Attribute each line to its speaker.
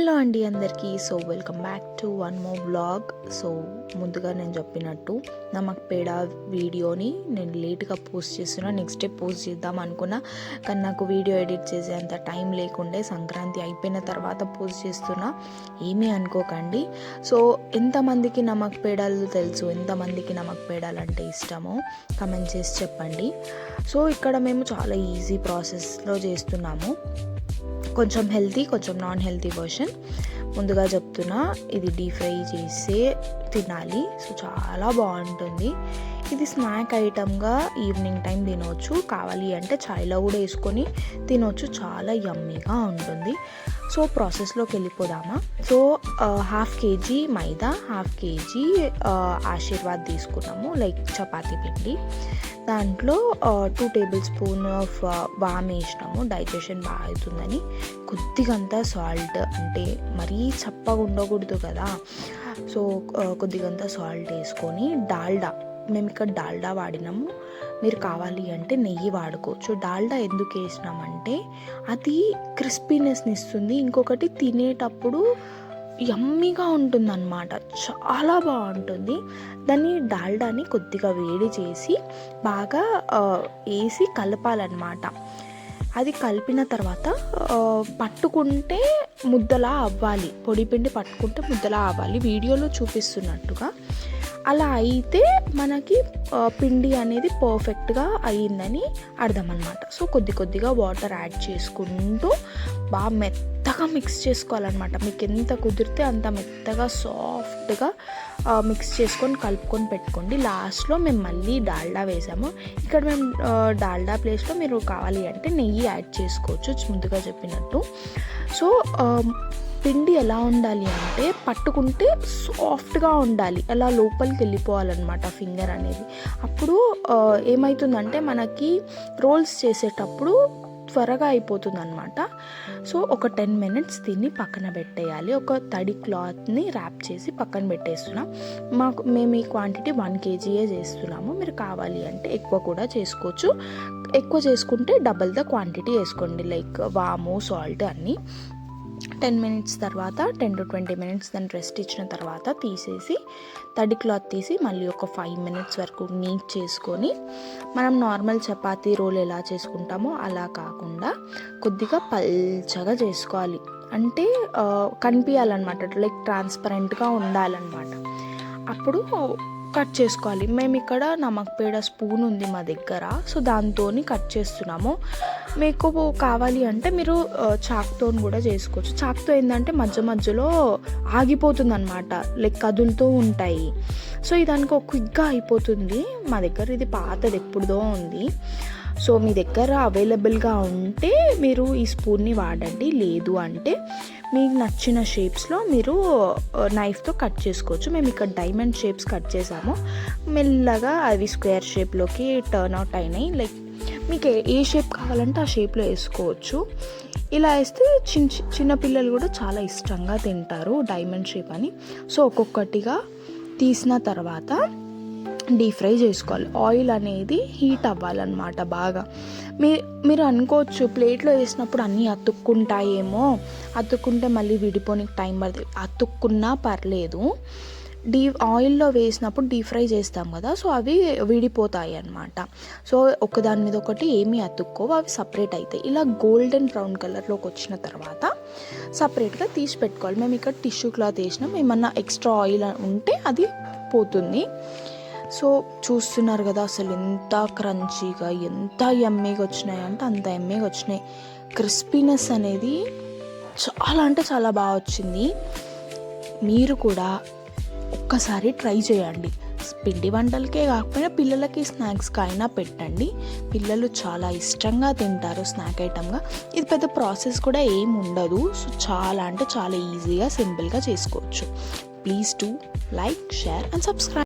Speaker 1: Hello అండి అందరికీ. So welcome back to one more blog. So ముందుగా నేను చెప్పినట్టు నమక్ పేడ వీడియోని నేను లేట్గా పోస్ట్ చేస్తున్నా. నెక్స్ట్ డే పోస్ట్ చేద్దాం అనుకున్నా, కానీ నాకు వీడియో ఎడిట్ చేసేంత టైం లేకుండే. సంక్రాంతి అయిపోయిన తర్వాత పోస్ట్ చేస్తున్నా, ఏమీ అనుకోకండి. సో ఎంతమందికి నమక్ పేడాలు తెలుసు, ఎంతమందికి నమక్ పేడాలు అంటే ఇష్టమో కమెంట్ చేసి చెప్పండి. సో ఇక్కడ మేము చాలా ఈజీ ప్రాసెస్లో చేస్తున్నాము. కొంచెం హెల్తీ, కొంచెం నాన్ హెల్తీ వర్షన్. ముందుగా చెప్తున్నా, ఇది డీప్ ఫ్రై చేసే తినాలి. సో చాలా బాగుంటుంది. ఇది స్నాక్ ఐటమ్గా ఈవినింగ్ టైం తినవచ్చు, కావాలి అంటే చాయ్లో కూడా వేసుకొని తినవచ్చు. చాలా యమ్మీగా ఉంటుంది. సో ప్రాసెస్లోకి వెళ్ళిపోదామా. సో 1/2 kg మైదా, 1/2 kg ఆశీర్వాద్ తీసుకున్నాము, లైక్ చపాతీ పిండి. దాంట్లో 2 tablespoons ఆఫ్ వామ్ వేసినాము, డైజెషన్ బాగా అవుతుందని. కొద్దిగంత సాల్ట్, అంటే మరీ చప్పగా ఉండకూడదు కదా, సో కొద్దిగంత సాల్ట్ వేసుకొని డాల్డా, మేము ఇక్కడ డాల్డా వాడినాము. మీరు కావాలి అంటే నెయ్యి వాడుకోవచ్చు. డాల్డా ఎందుకు వేసినామంటే అది క్రిస్పీనెస్ని ఇస్తుంది, ఇంకొకటి తినేటప్పుడు యమ్మీగా ఉంటుందన్నమాట, చాలా బాగుంటుంది. దాన్ని డాల్డాని కొద్దిగా వేడి చేసి బాగా వేసి కలపాలన్నమాట. అది కలిపిన తర్వాత పట్టుకుంటే ముద్దలా అవ్వాలి, పొడి పిండి పట్టుకుంటే ముద్దలా అవ్వాలి, వీడియోలో చూపిస్తున్నట్టుగా. అలా అయితే మనకి పిండి అనేది పర్ఫెక్ట్గా అయ్యిందని అర్థం అన్నమాట. సో కొద్ది కొద్దిగా వాటర్ యాడ్ చేసుకుంటూ బాగా మెత్తగా మిక్స్ చేసుకోవాలన్నమాట. మీకు ఎంత కుదిరితే అంత మెత్తగా సాఫ్ట్గా మిక్స్ చేసుకొని కలుపుకొని పెట్టుకోండి. లాస్ట్లో మేము మళ్ళీ డాల్డా వేసాము. ఇక్కడ మేము డాల్డా ప్లేస్లో మీరు కావాలి అంటే నెయ్యి యాడ్ చేసుకోవచ్చు, ముందుగా చెప్పినట్టు. సో పిండి ఎలా ఉండాలి అంటే పట్టుకుంటే సాఫ్ట్గా ఉండాలి, అలా లోపలికి వెళ్ళిపోవాలన్నమాట ఫింగర్ అనేది. అప్పుడు ఏమవుతుందంటే మనకి రోల్స్ చేసేటప్పుడు త్వరగా అయిపోతుంది అనమాట. సో ఒక 10 minutes దీన్ని పక్కన పెట్టేయాలి. ఒక తడి క్లాత్ని ర్యాప్ చేసి పక్కన పెట్టేస్తున్నాం. మేము ఈ క్వాంటిటీ 1 kg చేస్తున్నాము. మీరు కావాలి అంటే ఎక్కువ కూడా చేసుకోవచ్చు. ఎక్కువ చేసుకుంటే డబల్ ద క్వాంటిటీ వేసుకోండి, లైక్ వాము, సాల్ట్ అన్నీ. 10 minutes తర్వాత 10 to 20 minutes దాన్ని రెస్ట్ ఇచ్చిన తర్వాత తీసేసి తడి క్లాత్ తీసి మళ్ళీ ఒక 5 minutes వరకు నీట్ చేసుకొని, మనం నార్మల్ చపాతీ రోల్ ఎలా చేసుకుంటామో అలా కాకుండా కొద్దిగా పల్చగా చేసుకోవాలి. అంటే కనిపించాలన్నమాట, లైక్ ట్రాన్స్పరెంట్గా ఉండాలన్నమాట. అప్పుడు కట్ చేసుకోవాలి. మేము ఇక్కడ నమక్ పేడ స్పూన్ ఉంది మా దగ్గర, సో దాంతో కట్ చేస్తున్నాము. మీకు కావాలి అంటే మీరు చాక్తో కూడా చేసుకోవచ్చు. చాక్తో ఏంటంటే మధ్య మధ్యలో ఆగిపోతుంది అనమాట, లైక్ కదులుతూ ఉంటాయి. సో ఇదానికి క్విక్గా అయిపోతుంది. మా దగ్గర ఇది పాతది, ఎప్పుడుదో ఉంది. సో మీ దగ్గర అవైలబుల్గా ఉంటే మీరు ఈ స్పూన్ని వాడండి, లేదు అంటే మీకు నచ్చిన షేప్స్లో మీరు నైఫ్తో కట్ చేసుకోవచ్చు. మేము ఇక్కడ డైమండ్ షేప్స్ కట్ చేసాము. మెల్లగా అవి స్క్వేర్ షేప్లోకి టర్న్ అవుట్ అయినాయి. లైక్ మీకు ఏ షేప్ కావాలంటే ఆ షేప్లో వేసుకోవచ్చు. ఇలా వేస్తే చిన్నపిల్లలు కూడా చాలా ఇష్టంగా తింటారు, డైమండ్ షేప్ అని. సో ఒక్కొక్కటిగా తీసిన తర్వాత డీప్ ఫ్రై చేసుకోవాలి. ఆయిల్ అనేది హీట్ అవ్వాలన్నమాట బాగా. మీరు అనుకోవచ్చు ప్లేట్లో వేసినప్పుడు అన్నీ అతుక్కుంటాయేమో, అతుక్కుంటే మళ్ళీ విడిపోనికి టైం పడుతుంది. అతుక్కున్నా పర్లేదు, ఆయిల్లో వేసినప్పుడు డీప్ ఫ్రై చేస్తాం కదా, సో అవి విడిపోతాయి అన్నమాట. సో ఒకదాని మీద ఒకటి ఏమీ అతుక్కోవు, అవి సపరేట్ అవుతాయి. ఇలా గోల్డెన్ బ్రౌన్ కలర్లోకి వచ్చిన తర్వాత సపరేట్గా తీసి పెట్టుకోవాలి. మేము ఇక్కడ టిష్యూ క్లాత్ వేసినాం, ఏమన్నా ఎక్స్ట్రా ఆయిల్ ఉంటే అది పోతుంది. సో చూస్తున్నారు కదా, అసలు ఎంత క్రంచీగా, ఎంత యమ్మీగా వచ్చినాయి అంటే అంత యమ్మీగా వచ్చినాయి. క్రిస్పీనెస్ అనేది చాలా అంటే చాలా బాగా వచ్చింది. మీరు కూడా ఒక్కసారి ట్రై చేయండి. పిండి వంటలకే కాకపోయినా పిల్లలకి స్నాక్స్కి అయినా పెట్టండి. పిల్లలు చాలా ఇష్టంగా తింటారు స్నాక్ ఐటమ్గా. ఇది పెద్ద ప్రాసెస్ కూడా ఏమి ఉండదు. సో చాలా అంటే చాలా ఈజీగా, సింపుల్గా చేసుకోవచ్చు. Please do like, share and subscribe.